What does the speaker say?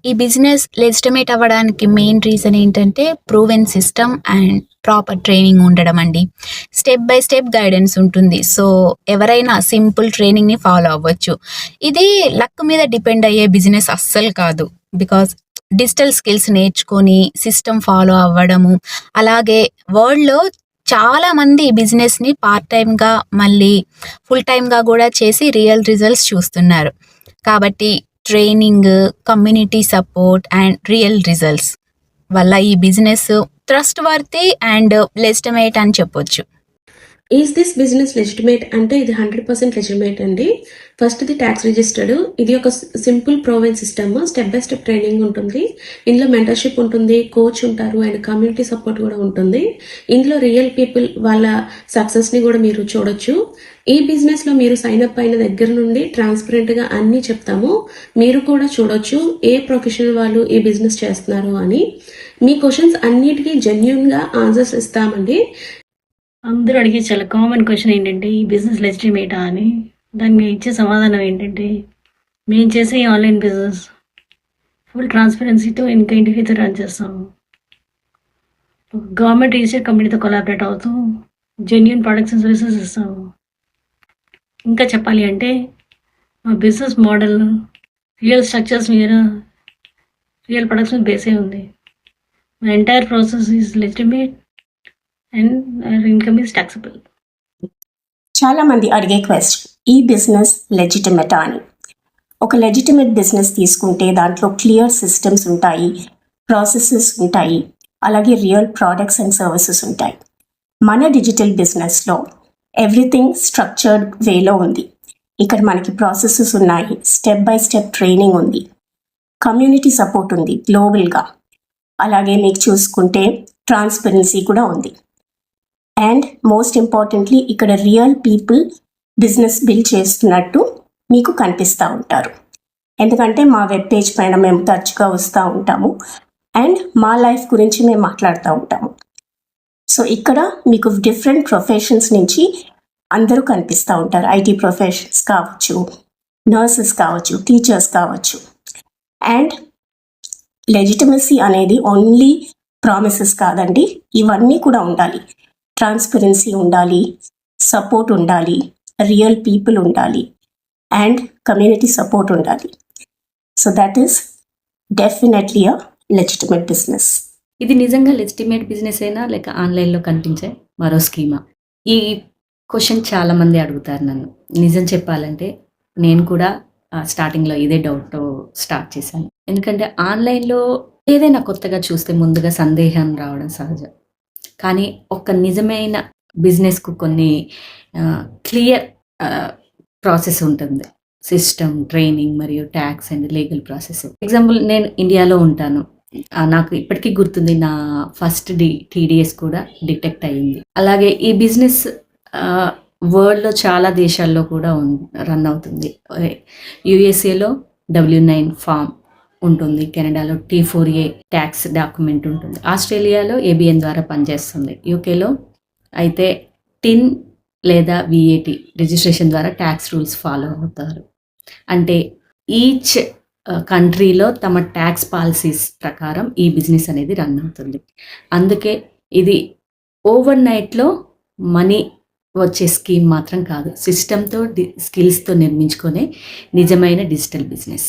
ఈ business legitimate అవ్వడానికి main reason ఏంటంటే proven system and proper training ఉండడం అండి. స్టెప్ బై స్టెప్ గైడెన్స్ ఉంటుంది. సో, ఎవరైనా సింపుల్ ట్రైనింగ్‌ని ఫాలో అవ్వచ్చు. ఇది లక్ మీద డిపెండ్ అయ్యే బిజినెస్ అస్సలు కాదు. బికాజ్ డిజిటల్ స్కిల్స్ నేర్చుకొని సిస్టమ్ ఫాలో అవ్వడము, అలాగే వరల్డ్‌లో చాలామంది బిజినెస్‌ని పార్ట్ టైమ్‌గా మళ్ళీ ఫుల్ టైమ్‌గా గూడా చేసి రియల్ రిజల్ట్స్ చూస్తున్నారు. కాబట్టి training, community support and real results వల్ల ఈ business trust worthy and legitimate అని చెప్పొచ్చు. ఈజ్ దిస్ బిజినెస్ లెజిటిమేట్ అంటే ఇది 100% లెజిటిమేట్ అండి. ఫస్ట్ ఇది ట్యాక్స్ రిజిస్టర్డ్. ఇది ఒక simple proven system. Step by step training ఉంటుంది. ఇందులో మెంటర్షిప్ ఉంటుంది, కోచ్ ఉంటారు అండ్ కమ్యూనిటీ సపోర్ట్ కూడా ఉంటుంది. ఇందులో రియల్ పీపుల్ వాళ్ళ సక్సెస్ని కూడా మీరు చూడొచ్చు. ఈ బిజినెస్లో మీరు సైన్ అప్ అయిన దగ్గర నుండి ట్రాన్స్పరెంట్గా అన్నీ చెప్తాము. మీరు కూడా చూడొచ్చు ఏ ప్రొఫెషనల్ వాళ్ళు ఈ బిజినెస్ చేస్తున్నారు అని. మీ క్వశ్చన్స్ అన్నిటికీ జెన్యున్గా ఆన్సర్స్ ఇస్తామండి. అందరూ అడిగే చాలా కామన్ క్వశ్చన్ ఏంటంటే ఈ బిజినెస్ లెజిటిమేటా అని. దానికి ఇచ్చే సమాధానం ఏంటంటే మేము చేసే ఈ ఆన్లైన్ బిజినెస్ ఫుల్ ట్రాన్స్పరెన్సీతో ఇంకా ఇంటికి రన్ చేస్తాము. గవర్నమెంట్ రిజిస్టర్డ్ కంపెనీతో కొలాబరేట్ అవుతూ జెన్యున్ ప్రొడక్ట్స్ అండ్ సర్వీసెస్ ఇస్తాము. ఇంకా చెప్పాలి అంటే మా బిజినెస్ మోడల్ రియల్ స్ట్రక్చర్స్ మీద రియల్ ప్రొడక్ట్స్ మీద బేస్ అయి ఉంది. మా entire process is legitimate and income is taxable. చాలా మంది అడిగే క్వశ్చన్, ఈ బిజినెస్ లెజిటిమేటా అని. ఒక లెజిటిమేట్ బిజినెస్ తీసుకుంటే దాంట్లో క్లియర్ సిస్టమ్స్ ఉంటాయి, ప్రాసెసెస్ ఉంటాయి, అలాగే రియల్ ప్రోడక్ట్స్ అండ్ సర్వీసెస్ ఉంటాయి. మన డిజిటల్ బిజినెస్లో ఎవ్రీథింగ్ స్ట్రక్చర్డ్ వేలో ఉంది. ఇక్కడ మనకి ప్రాసెసెస్ ఉన్నాయి, స్టెప్ బై స్టెప్ ట్రైనింగ్ ఉంది, కమ్యూనిటీ సపోర్ట్ ఉంది గ్లోబల్గా, అలాగే మీకు చూసుకుంటే ట్రాన్స్పరెన్సీ కూడా ఉంది. అండ్ మోస్ట్ ఇంపార్టెంట్లీ ఇక్కడ రియల్ పీపుల్ బిజినెస్ బిల్డ్ చేస్తున్నట్టు మీకు కనిపిస్తూ ఉంటారు. ఎందుకంటే మా వెబ్ పేజ్ పైన మేము తరచుగా వస్తూ ఉంటాము అండ్ మా లైఫ్ గురించి మేము మాట్లాడుతూ ఉంటాము. సో ఇక్కడ మీకు డిఫరెంట్ ప్రొఫెషన్స్ నుంచి అందరూ కనిపిస్తూ ఉంటారు. ఐటీ ప్రొఫెషన్స్ కావచ్చు, నర్సెస్ కావచ్చు, టీచర్స్ కావచ్చు. అండ్ లెజిటిమసీ అనేది ఓన్లీ ప్రామిసెస్ కాదండి, ఇవన్నీ కూడా ఉండాలి. ట్రాన్స్పరెన్సీ ఉండాలి, సపోర్ట్ ఉండాలి, రియల్ పీపుల్ ఉండాలి అండ్ కమ్యూనిటీ సపోర్ట్ ఉండాలి. So that is definitely a legitimate business. ఇది నిజంగా లెజిటిమేట్ బిజినెస్ అయినా లేక ఆన్లైన్లో కనిపించే మరో స్కీమా? ఈ క్వశ్చన్ చాలామంది అడుగుతారు నన్ను. నిజం చెప్పాలంటే నేను కూడా స్టార్టింగ్లో ఇదే డౌట్తో స్టార్ట్ చేశాను. ఎందుకంటే ఆన్లైన్లో ఏదైనా కొత్తగా చూస్తే ముందుగా సందేహం రావడం సహజం. కానీ ఒక నిజమైన బిజినెస్కు కొన్ని క్లియర్ ప్రాసెస్ ఉంటుంది. సిస్టమ్, ట్రైనింగ్ మరియు tax and legal process. Example, నేను ఇండియాలో ఉంటాను. నాకు ఇప్పటికీ గుర్తుంది, నా ఫస్ట్ టీడీఎస్ కూడా డిటెక్ట్ అయ్యింది. అలాగే ఈ బిజినెస్ వరల్డ్లో చాలా దేశాల్లో కూడా రన్ అవుతుంది. యుఎస్ఏలో W9 ఫామ్ ఉంటుంది, కెనడాలో T4A ట్యాక్స్ డాక్యుమెంట్ ఉంటుంది, ఆస్ట్రేలియాలో ABN ద్వారా పనిచేస్తుంది, యూకేలో అయితే TIN లేదా VAT రిజిస్ట్రేషన్ ద్వారా ట్యాక్స్ రూల్స్ ఫాలో అవుతారు. అంటే ఈచ్ కంట్రీలో తమ ట్యాక్స్ పాలసీస్ ప్రకారం ఈ బిజినెస్ అనేది రన్ అవుతుంది. అందుకే ఇది ఓవర్ నైట్లో మనీ వచ్చే స్కీమ్ మాత్రం కాదు, సిస్టమ్తో స్కిల్స్తో నిర్మించుకునే నిజమైన డిజిటల్ బిజినెస్.